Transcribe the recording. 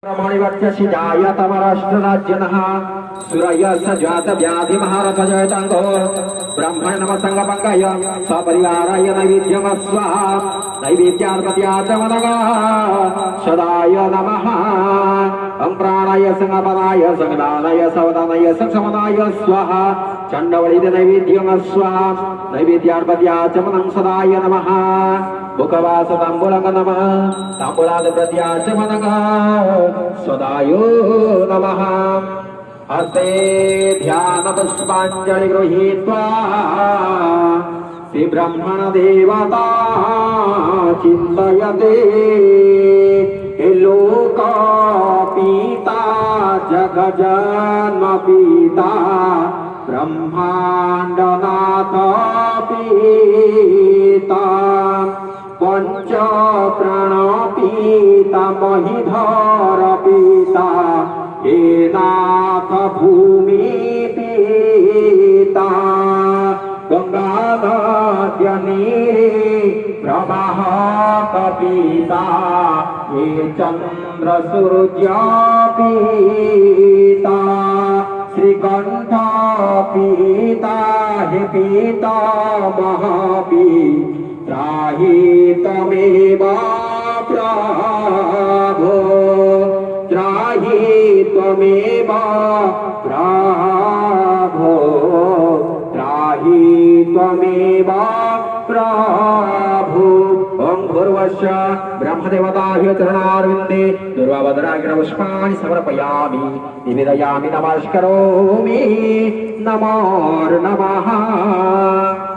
ब्रह्मणिवर्चसि जायतमराष्ट्रराज्यनः सुरयस जात व्याधि महारथ जयतांगो ब्रह्मण नम संगपंगय सपरिवाराय नैवेद्यम स्वाहा नैवेद्यार्पत्याचमनगा सदाय नमः ओं प्राणाय संगपनाय संगदानय सवदानय संसमनाय स्वाहा चंडवलिद नैवेद्यम स्वाहा नैवेद्यार्पत्याचमनं सदाय नमः मुखवास तांबूलक नमः तांबूलाद प्रत्याचमनः सदायो नमः हस्ते ध्यान पुष्पांजलि गृहीत्वा श्री ब्रह्मण देवता चिन्तयते लोक पीता जगजन्म पीता ब्रह्मांडनाथ पीता पंच प्राण पीता महिधर पीता हे नाथ भूमि पीता गंगा नद्यनीरे प्रवाहक पीता हे चंद्र सूर्य पीता श्रीकंठ पीता हे पीता महापी त्राहि त्वमेव प्रभो त्राहि त्वमेव प्रभो त्राहि त्वमेव प्रभो ओं भूर्वश्य ब्रह्मदेवताभ्यो चरणारविन्दे दुर्वाभद्राग्रपुष्पाणि समर्पयामि निवेदयामि नमस्करोमि नमो नमः।